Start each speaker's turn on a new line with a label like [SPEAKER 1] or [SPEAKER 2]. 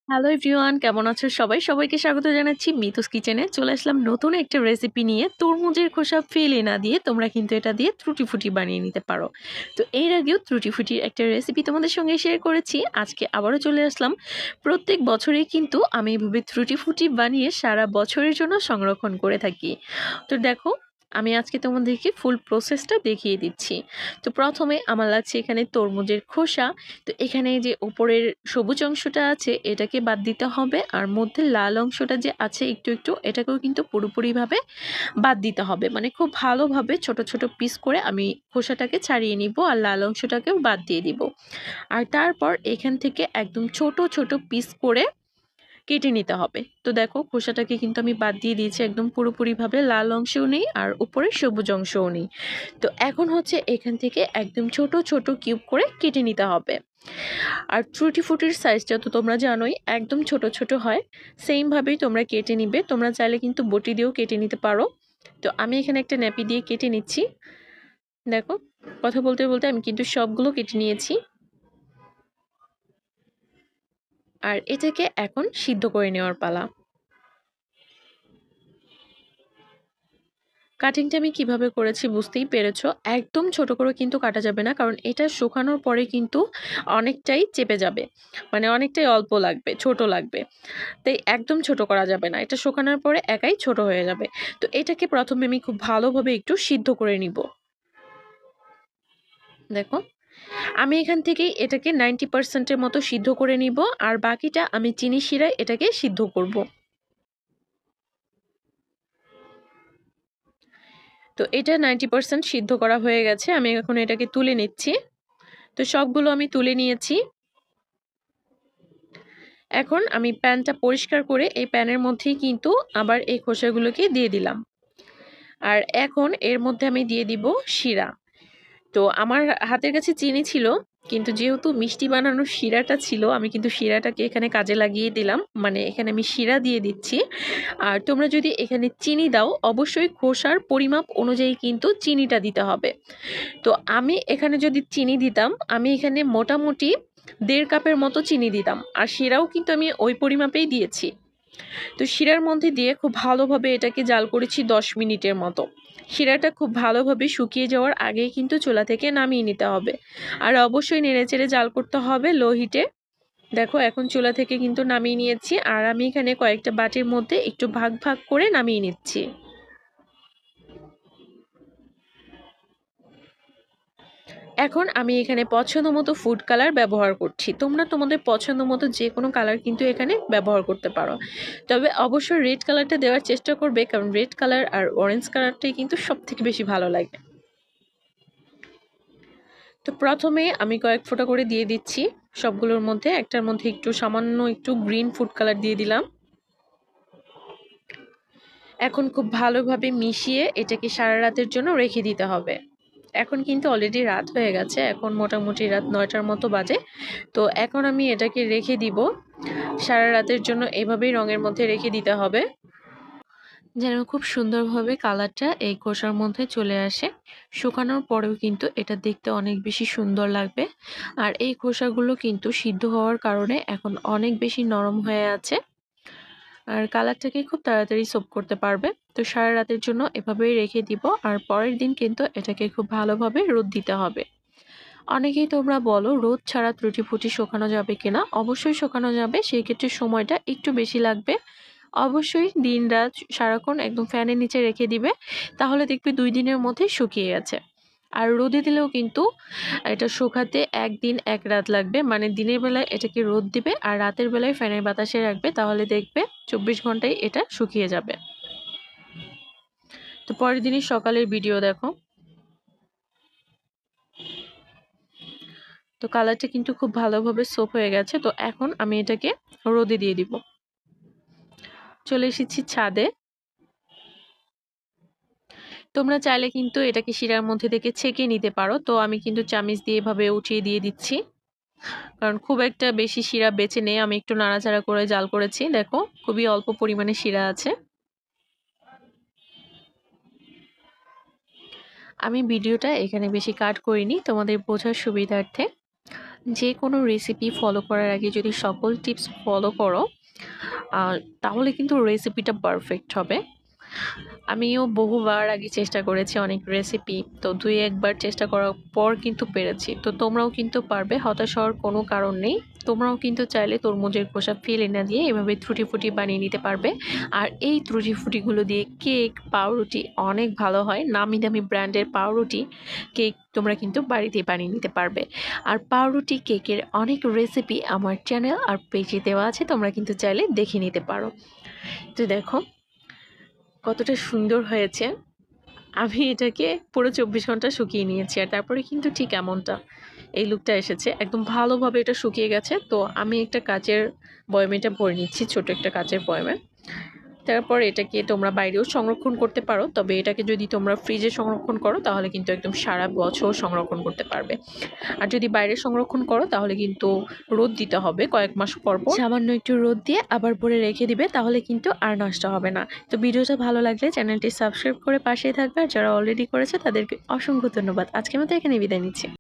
[SPEAKER 1] Hello everyone, কেমন আছো সবাই? সবাইকে স্বাগত জানাচ্ছি মিতুস কিচেনে। চলে আসলাম নতুন একটা রেসিপি নিয়ে। তরমুজের খোসা ফেলে না দিয়ে তোমরা কিন্তু এটা দিয়ে ত্রুটি ফুটি বানিয়ে নিতে পারো। তো এর আগেও ত্রুটি ফুটির একটা রেসিপি তোমাদের সঙ্গে শেয়ার করেছি। আজকে আবারও চলে আসলাম। প্রত্যেক বছরেই কিন্তু আমি এভাবে ত্রুটি ফুটি বানিয়ে সারা বছরের জন্য সংরক্ষণ করে থাকি। তো দেখো, আমি আজকে তোমাদেরকে ফুল প্রসেসটা দেখিয়ে দিচ্ছি। তো প্রথমে আমার লাগছে এখানে তরমুজের খোসা। তো এখানে যে উপরের সবুজ অংশটা আছে এটাকে বাদ দিতে হবে, আর মধ্যে লাল অংশটা যে আছে একটু একটু, এটাকেও কিন্তু পুরোপুরিভাবে বাদ দিতে হবে। মানে খুব ভালোভাবে ছোট ছোট পিস করে আমি খোসাটাকে ছাড়িয়ে নিব, আর লাল অংশটাকেও বাদ দিয়ে দিব। আর তারপর এখান থেকে একদম ছোট ছোট পিস করে কেটে নিতে হবে। তো দেখো, খোসাটাকে কিন্তু আমি বাদ দিয়ে দিয়েছি একদম পুরোপুরিভাবে, লাল অংশও নেই আর উপরে সবুজ অংশও নেই। তো এখন হচ্ছে এখান থেকে একদম ছোট ছোট কিউব করে কেটে নিতে হবে। আর টুটি ফুটির সাইজটা তো তোমরা জানোই, একদম ছোট ছোট হয়। সেমভাবেই তোমরা কেটে নিবে। তোমরা চাইলে কিন্তু বটি দিয়েও কেটে নিতে পারো। তো আমি এখানে একটা ন্যাপি দিয়ে কেটে নিচ্ছি। দেখো, কথা বলতে বলতে আমি কিন্তু সবগুলো কেটে নিয়েছি। আর এটাকে এখন সিদ্ধ করে নেওয়ার পালা। কাটিংটা আমি কিভাবে করেছি বুঝতেই পেরেছো। একদম ছোট করে কিন্তু কাটা যাবে না, কারণ এটা শুকানোর পরে কিন্তু অনেকটাই চেপে যাবে, মানে অনেকটাই অল্প লাগবে, ছোট লাগবে। তাই একদম ছোট করা যাবে না, এটা শুকানোর পরে একাই ছোট হয়ে যাবে। তো এটাকে প্রথমে আমি খুব ভালোভাবে একটু সিদ্ধ করে নিব। দেখো, আমি এখান থেকে এটাকে 90%-এর মতো সিদ্ধ করে নিব, আর বাকিটা আমি চিনি শিরায় এটাকে সিদ্ধ করব। তো এটা 90% সিদ্ধ করা হয়ে গেছে। আমি এখন এটাকে তুলে নিচ্ছি। তো সবগুলো আমি তুলে নিয়েছি। এখন আমি প্যানটা পরিষ্কার করে এই প্যানের মধ্যেই কিন্তু আবার এই খোসাগুলোকে দিয়ে দিলাম। আর এখন এর মধ্যে আমি দিয়ে দিব শিরা। তো আমার হাতের কাছে চিনি ছিল, কিন্তু যেহেতু মিষ্টি বানানোর শিরাটা ছিল, আমি কিন্তু শিরাটাকে এখানে কাজে লাগিয়ে দিলাম। মানে এখানে আমি শিরা দিয়ে দিচ্ছি। আর তোমরা যদি এখানে চিনি দাও, অবশ্যই খোসার পরিমাপ অনুযায়ী কিন্তু চিনিটা দিতে হবে। তো আমি এখানে যদি চিনি দিতাম, আমি এখানে মোটামুটি 1.5 কাপের মতো চিনি দিতাম, আর শিরাও কিন্তু আমি ওই পরিমাপেই দিয়েছি। তো শিরার মধ্যে দিয়ে খুব ভালোভাবে এটাকে জাল করেছি 10 মিনিটের মতো। শিরাটা খুব ভালোভাবে শুকিয়ে যাওয়ার আগেই কিন্তু চুলা থেকে নামিয়ে নিতে হবে। আর অবশ্যই নেড়েচেড়ে জাল করতে হবে লো হিটে। দেখো, এখন চুলা থেকে কিন্তু নামিয়ে নিয়েছি, আর আমি এখানে কয়েকটা বাটির মধ্যে একটু ভাগ ভাগ করে নামিয়ে নিচ্ছি। এখন আমি এখানে পছন্দ মতো ফুড কালার ব্যবহার করছি। তোমরা তোমাদের পছন্দ মতো যে কোনো কালার কিন্তু এখানে ব্যবহার করতে পারো। তবে অবশ্যই রেড কালারটা দেওয়ার চেষ্টা করবে, কারণ রেড কালার আর অরেঞ্জ কালারটাই কিন্তু সব থেকে বেশি ভালো লাগে। তো প্রথমে আমি কয়েক ফোঁটা করে দিয়ে দিচ্ছি সবগুলোর মধ্যে। একটার মধ্যে একটু সামান্য একটু গ্রিন ফুড কালার দিয়ে দিলাম। এখন খুব ভালোভাবে মিশিয়ে এটাকে সারা রাতের জন্য রেখে দিতে হবে। এখন কিন্তু অলরেডি রাত হয়ে গেছে, এখন মোটামুটি রাত 9টার মতো বাজে। তো এখন আমি এটাকে রেখে দিব সারা রাতের জন্য। এভাবেই রঙের মধ্যে রেখে দিতে হবে, যেন খুব সুন্দরভাবে কালারটা এই খোসার মধ্যে চলে আসে। শুকানোর পরেও কিন্তু এটা দেখতে অনেক বেশি সুন্দর লাগবে। আর এই খোসাগুলো কিন্তু সিদ্ধ হওয়ার কারণে এখন অনেক বেশি নরম হয়ে আছে, আর কালারটাকে খুব তাড়াতাড়ি সোপ করতে পারবে। তো সারা রাতের জন্য এভাবেই রেখে দিব, আর পরের দিন কিন্তু এটাকে খুব ভালোভাবে রোদ দিতে হবে। অনেকেই তোমরা বলো রোদ ছাড়া ত্রুটি ফুটি শুকানো যাবে কিনা। অবশ্যই শুকানো যাবে, সেই ক্ষেত্রে সময়টা একটু বেশি লাগবে। অবশ্যই দিন রাত সারাক্ষণ একদম ফ্যানের নিচে রেখে দিবে, তাহলে দেখবে 2 দিনের মধ্যে শুকিয়ে গেছে। আর রোদে দিলেও কিন্তু এটা শুকাতে 1 দিন 1 রাত লাগবে। মানে দিনের বেলায় এটাকে রোদ দিবে, আর রাতের বেলায় ফ্যানের বাতাসে রাখবে, তাহলে দেখবে 24 ঘন্টায় এটা শুকিয়ে যাবে। তো পরের দিনই সকালের ভিডিও দেখো। তো কালারটা কিন্তু খুব ভালোভাবে সোপ হয়ে গেছে। তো এখন আমি এটাকে রোদে দিয়ে দিব। চলে এসেছি ছাদে। তোমরা চাইলে কিন্তু এটাকে শিরার মধ্যে থেকে ছেঁকে নিতে পারো। তো আমি কিন্তু চামিচ দিয়ে এভাবে উঠিয়ে দিয়ে দিচ্ছি, কারণ খুব একটা বেশি শিরা বেঁচে নেই। আমি একটু নাড়াচাড়া করে জাল করেছি। দেখো, খুবই অল্প পরিমাণে শিরা আছে। আমি ভিডিওটা এখানে বেশি কাট করিনি তোমাদের বোঝার সুবিধার্থে। যে কোনো রেসিপি ফলো করার আগে যদি সকল টিপস ফলো করো তাহলে কিন্তু রেসিপিটা পারফেক্ট হবে। আমিও বহুবার আগে চেষ্টা করেছি অনেক রেসিপি, তো ২-১ বার চেষ্টা করার পর কিন্তু পেরেছি। তো তোমরাও কিন্তু পারবে, হতাশ হওয়ার কোনো কারণ নেই। তোমরাও কিন্তু চাইলে তরমুজের খোসা ফেলে না দিয়ে এভাবে ত্রুটি ফুটি বানিয়ে নিতে পারবে। আর এই ত্রুটি ফুটিগুলো দিয়ে কেক, পাউরুটি অনেক ভালো হয়। নামি দামি ব্র্যান্ডের পাউরুটি, কেক তোমরা কিন্তু বাড়িতেই বানিয়ে নিতে পারবে। আর পাউরুটি কেকের অনেক রেসিপি আমার চ্যানেল আর পেজে দেওয়া আছে, তোমরা কিন্তু চাইলে দেখে নিতে পারো। তো দেখো কতটা সুন্দর হয়েছে। আমি এটাকে পুরো ২৪ ঘন্টা শুকিয়ে নিয়েছি, আর তারপরে কিন্তু ঠিক এমনটা এই লুকটা এসেছে। একদম ভালোভাবে এটা শুকিয়ে গেছে। তো আমি একটা কাচের বয়ামে এটা ভরে নিচ্ছি, ছোট একটা কাচের বয়ামে। তারপর এটাকে তোমরা বাইরেও সংরক্ষণ করতে পারো, তবে এটাকে যদি তোমরা ফ্রিজে সংরক্ষণ করো তাহলে কিন্তু একদম সারা বছর সংরক্ষণ করতে পারবে। আর যদি বাইরে সংরক্ষণ করো তাহলে কিন্তু রোদ দিতে হবে কয়েক মাস পর পর। সামান্য একটু রোদ দিয়ে আবার ভরে রেখে দিবে, তাহলে কিন্তু আর নষ্ট হবে না। তো ভিডিওটা ভালো লাগলে চ্যানেলটি সাবস্ক্রাইব করে পাশেই থাকবে, আর যারা অলরেডি করেছে তাদেরকে অসংখ্য ধন্যবাদ। আজকের মতো এখানে বিদায় নিচ্ছি।